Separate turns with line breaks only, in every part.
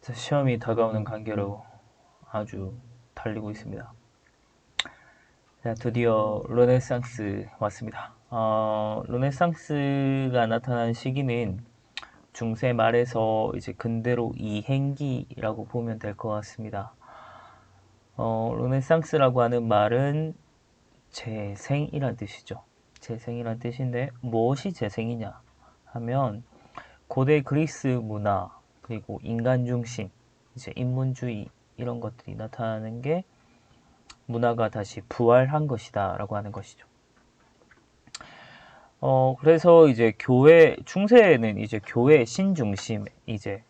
자, 시험이 다가오는 관계로 아주 달리고 있습니다. 자, 드디어 르네상스 왔습니다. 르네상스가 나타난 시기는 중세 말에서 이제 근대로 이행기라고 보면 될 것 같습니다. 르네상스라고 하는 말은 재생이란 뜻이죠. 재생이란 뜻인데 무엇이 재생이냐 하면 고대 그리스 문화 그리고 인간 중심, 이제 인문주의 이런 것들이 나타나는 게 문화가 다시 부활한 것이다라고 하는 것이죠. 그래서 이제 교회 중세에는 이제 교회 신중심 이제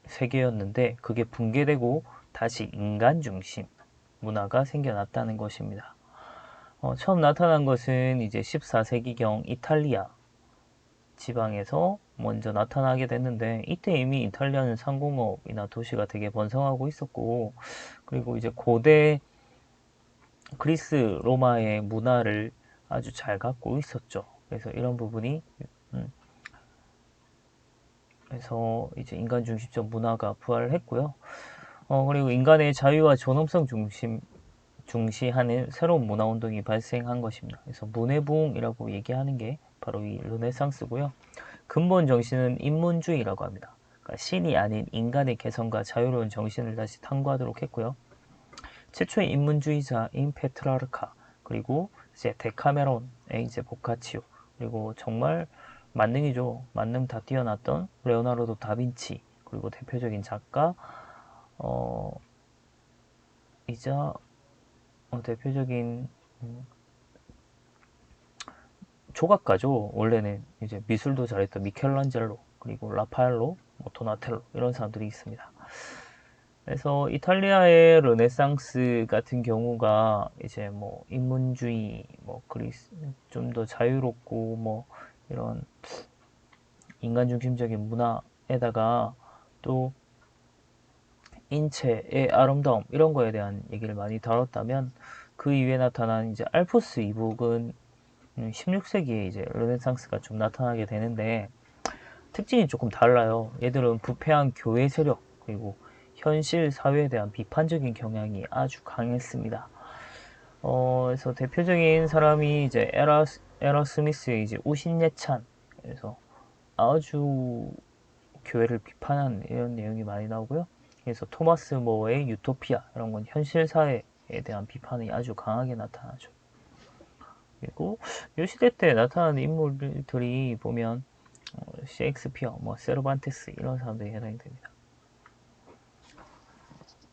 세계였는데 그게 붕괴되고 다시 인간 중심 문화가 생겨났다는 것입니다. 처음 나타난 것은 이제 14세기경 이탈리아 지방에서 먼저 나타나게 됐는데 이때 이미 이탈리아는 상공업이나 도시가 되게 번성하고 있었고 그리고 이제 고대 그리스 로마의 문화를 아주 잘 갖고 있었죠. 그래서 이런 부분이 그래서 이제 인간 중심적 문화가 부활을 했고요. 그리고 인간의 자유와 존엄성 중시하는 새로운 문화 운동이 발생한 것입니다. 그래서 문해부흥이라고 얘기하는 게 바로 이 르네상스고요. 근본 정신은 인문주의라고 합니다. 그러니까 신이 아닌 인간의 개성과 자유로운 정신을 다시 탐구하도록 했고요. 최초의 인문주의자인 페트라르카 그리고 이제 데카메론의 이제 보카치오 그리고 정말 만능이죠. 만능 다 뛰어났던 레오나르도 다빈치 그리고 대표적인 작가 어, 이자 대표적인 조각가죠. 원래는 이제 미술도 잘했던 미켈란젤로 그리고 라파엘로, 도나텔로 이런 사람들이 있습니다. 그래서 이탈리아의 르네상스 같은 경우가 이제 뭐 인문주의, 뭐 그리스 좀 더 자유롭고 뭐 이런 인간 중심적인 문화에다가 또 인체의 아름다움 이런 거에 대한 얘기를 많이 다뤘다면 그 이후에 나타난 이제 알프스 이북은 16세기에 이제 르네상스가 좀 나타나게 되는데 특징이 조금 달라요. 얘들은 부패한 교회 세력 그리고 현실 사회에 대한 비판적인 경향이 아주 강했습니다. 그래서 대표적인 사람이 이제 에라 스미스의 이제 우신예찬 그래서 아주 교회를 비판한 이런 내용이 많이 나오고요. 그래서 토마스 모어의 유토피아 이런 건 현실 사회에 대한 비판이 아주 강하게 나타나죠. 그리고 이 시대 때 나타나는 인물들이 보면 셰익스피어, 뭐 세르반테스 이런 사람들이 해당이 됩니다.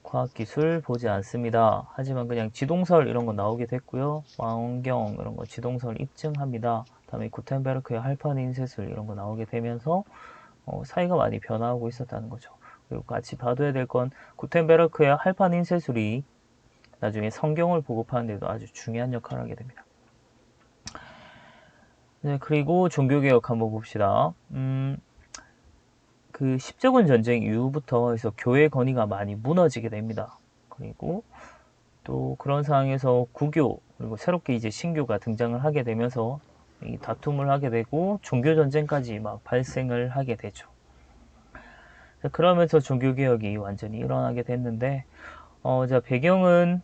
과학기술 보지 않습니다. 하지만 그냥 지동설 이런 거 나오게 됐고요. 망원경 이런 거 지동설 입증합니다. 다음에 구텐베르크의 할파닌셋술 이런 거 나오게 되면서 사이가 많이 변화하고 있었다는 거죠. 그리고 같이 봐둬야 될 건 구텐베르크의 할파닌셋술이 나중에 성경을 보급하는 데도 아주 중요한 역할을 하게 됩니다. 네, 그리고 종교개혁 한번 봅시다. 그 십자군 전쟁 이후부터 해서 교회 권위가 많이 무너지게 됩니다. 그리고 또 그런 상황에서 구교 그리고 새롭게 이제 신교가 등장을 하게 되면서 이 다툼을 하게 되고 종교 전쟁까지 막 발생을 하게 되죠. 그러면서 종교 개혁이 완전히 일어나게 됐는데 자 배경은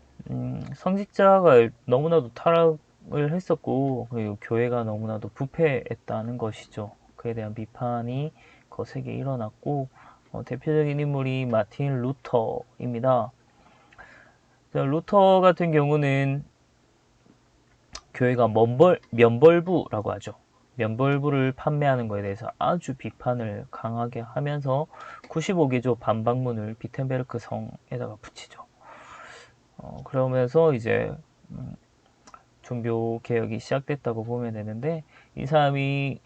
성직자가 너무나도 타락을 했었고 그리고 교회가 너무나도 부패했다는 것이죠. 그에 대한 비판이 거세게 일어났고 대표적인 인물이 마틴 루터입니다. 루터 같은 경우는 교회가 면벌부라고 하죠. 면벌부를 판매하는 것에 대해서 아주 비판을 강하게 하면서 95개조 반박문을 비텐베르크 성에다가 붙이죠. 그러면서 이제 종교 개혁이 시작됐다고 보면 되는데 이 사람이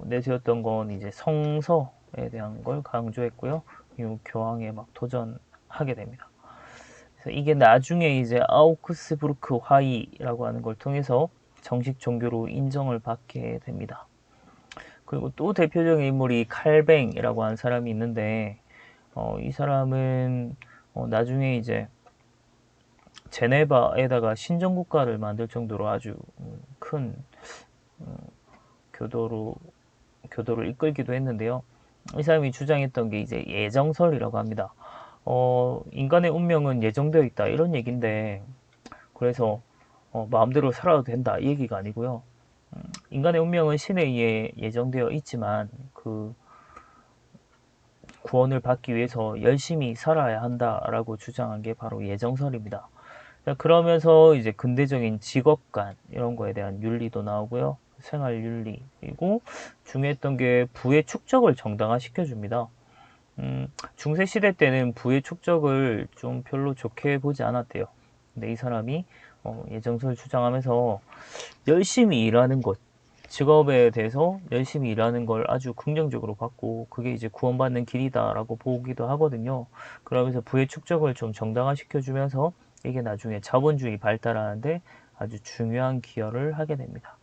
내세웠던 건 이제 성서에 대한 걸 강조했고요. 이 교황에 막 도전하게 됩니다. 그래서 이게 나중에 이제 아우크스부르크 화의라고 하는 걸 통해서 정식 종교로 인정을 받게 됩니다. 그리고 또 대표적인 인물이 칼뱅이라고 하는 사람이 있는데 이 사람은 나중에 이제 제네바에다가 신정국가를 만들 정도로 아주 큰 교도로 교도를 이끌기도 했는데요. 이 사람이 주장했던 게 이제 예정설이라고 합니다. 인간의 운명은 예정되어 있다 이런 얘기인데 그래서 마음대로 살아도 된다 이 얘기가 아니고요. 인간의 운명은 신에 의해 예정되어 있지만 그 구원을 받기 위해서 열심히 살아야 한다라고 주장한 게 바로 예정설입니다. 그러면서 이제 근대적인 직업관 이런 거에 대한 윤리도 나오고요. 생활 윤리 그리고 중요했던 게 부의 축적을 정당화시켜 줍니다. 중세 시대 때는 부의 축적을 좀 별로 좋게 보지 않았대요. 근데 이 사람이 예정설 주장하면서 열심히 일하는 것, 직업에 대해서 열심히 일하는 걸 아주 긍정적으로 봤고 그게 이제 구원받는 길이다라고 보기도 하거든요. 그러면서 부의 축적을 좀 정당화시켜 주면서 이게 나중에 자본주의 발달하는데 아주 중요한 기여를 하게 됩니다.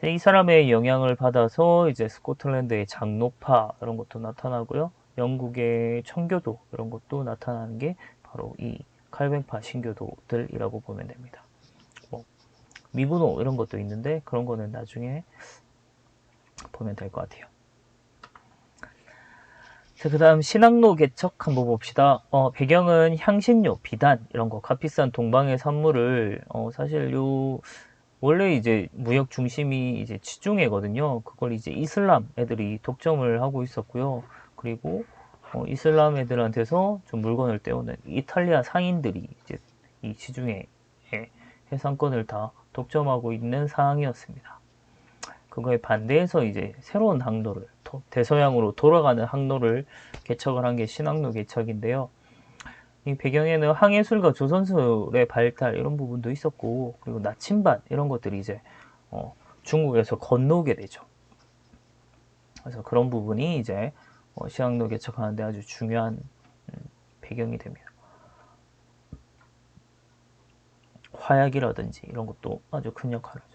이 사람의 영향을 받아서 이제 스코틀랜드의 장로파 이런 것도 나타나고요. 영국의 청교도 이런 것도 나타나는 게 바로 이 칼뱅파 신교도들이라고 보면 됩니다. 뭐 미분호 이런 것도 있는데 그런 거는 나중에 보면 될 것 같아요. 자, 그 다음 신학로 개척 한번 봅시다. 배경은 향신료, 비단 이런 거 값비싼 동방의 산물을 사실 원래 이제 무역 중심이 이제 지중해거든요. 그걸 이제 이슬람 애들이 독점을 하고 있었고요. 그리고 이슬람 애들한테서 좀 물건을 떼오는 이탈리아 상인들이 이제 이 지중해 해상권을 다 독점하고 있는 상황이었습니다. 그거에 반대해서 이제 새로운 항로를 대서양으로 돌아가는 항로를 개척을 한 게 신항로 개척인데요. 이 배경에는 항해술과 조선술의 발달 이런 부분도 있었고 그리고 나침반 이런 것들이 이제 중국에서 건너오게 되죠. 그래서 그런 부분이 이제 신항로 개척하는데 아주 중요한 배경이 됩니다. 화약이라든지 이런 것도 아주 큰 역할을 하죠.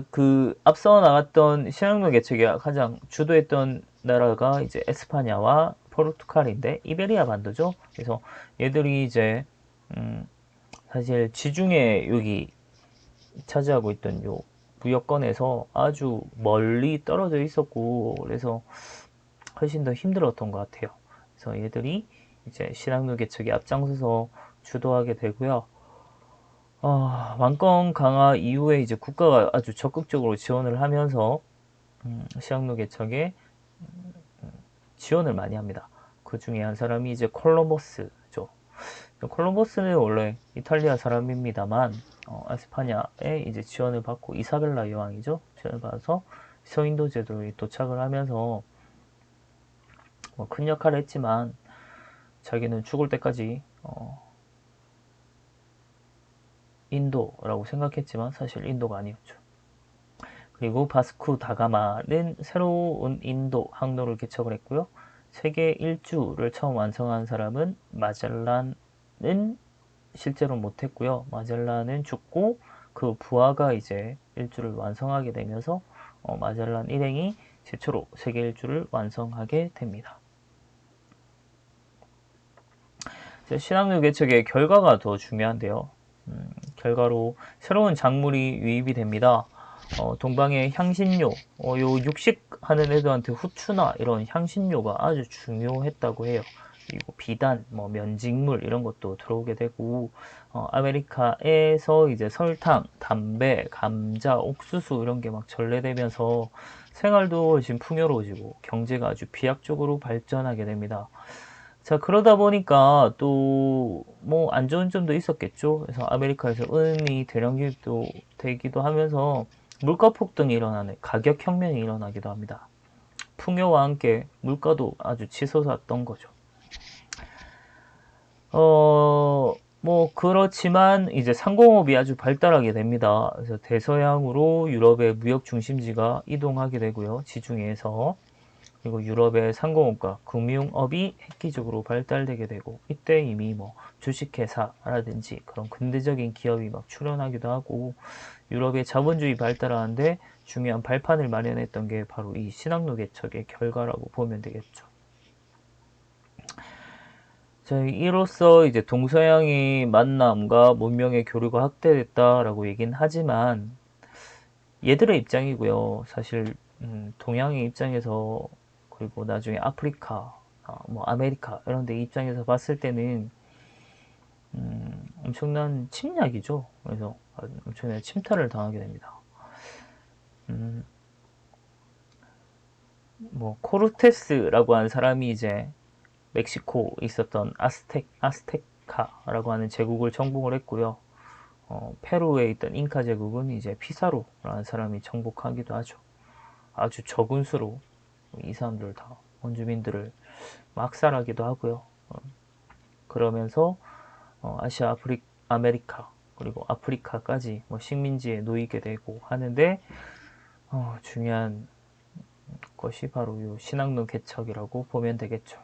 그 앞서 나갔던 신항로 개척에 가장 주도했던 나라가 이제 에스파냐와 포르투갈인데 이베리아 반도죠. 그래서 얘들이 이제 사실 지중해 여기 차지하고 있던 요 무역권에서 아주 멀리 떨어져 있었고 그래서 훨씬 더 힘들었던 것 같아요. 그래서 얘들이 이제 신항로 개척에 앞장서서 주도하게 되고요. 왕권 강화 이후에 이제 국가가 아주 적극적으로 지원을 하면서 신항로 개척에 지원을 많이 합니다. 그 중에 한 사람이 이제 콜럼버스죠. 콜럼버스는 원래 이탈리아 사람입니다만 에스파냐에 이제 지원을 받고 이사벨라 여왕이죠. 지원을 받아서 서인도 제도에 도착을 하면서 큰 역할을 했지만 자기는 죽을 때까지 인도라고 생각했지만 사실 인도가 아니었죠. 그리고 바스쿠 다가마는 새로운 인도 항로를 개척을 했고요. 세계 일주를 처음 완성한 사람은 마젤란은 실제로 못했고요. 마젤란은 죽고 그 부하가 이제 일주를 완성하게 되면서 마젤란 일행이 최초로 세계 일주를 완성하게 됩니다. 신항로 개척의 결과가 더 중요한데요. 결과로 새로운 작물이 유입이 됩니다. 동방의 향신료, 요 육식하는 애들한테 후추나 이런 향신료가 아주 중요했다고 해요. 그리고 비단, 면직물 이런 것도 들어오게 되고 아메리카에서 이제 설탕, 담배, 감자, 옥수수 이런 게 막 전래되면서 생활도 훨씬 풍요로워지고 경제가 아주 비약적으로 발전하게 됩니다. 자, 그러다 보니까 또 뭐 안 좋은 점도 있었겠죠. 그래서 아메리카에서 은이 대량 유입도 되기도 하면서 물가 폭등이 일어나는 가격 혁명이 일어나기도 합니다. 풍요와 함께 물가도 아주 치솟았던 거죠. 뭐 그렇지만 이제 상공업이 아주 발달하게 됩니다. 그래서 대서양으로 유럽의 무역 중심지가 이동하게 되고요. 지중해에서. 그리고 유럽의 상공업과 금융업이 획기적으로 발달되게 되고 이때 이미 뭐 주식회사라든지 그런 근대적인 기업이 막 출현하기도 하고 유럽의 자본주의 발달하는데 중요한 발판을 마련했던 게 바로 이 신항로 개척의 결과라고 보면 되겠죠. 자, 이로써 이제 동서양의 만남과 문명의 교류가 확대됐다라고 얘기는 하지만 얘들의 입장이고요. 사실 동양의 입장에서 그리고 나중에 아프리카, 뭐 아메리카 이런 데 입장에서 봤을 때는 엄청난 침략이죠. 그래서 엄청난 침탈을 당하게 됩니다. 뭐 코르테스라고 하는 사람이 이제 멕시코에 있었던 아스테카라고 하는 제국을 정복을 했고요. 페루에 있던 잉카 제국은 이제 피사로라는 사람이 정복하기도 하죠. 아주 적은 수로 이 사람들 다 원주민들을 막살하기도 하고요. 그러면서 아시아, 아메리카 그리고 아프리카까지 뭐 식민지에 놓이게 되고 하는데 중요한 것이 바로 이 신학로 개척이라고 보면 되겠죠.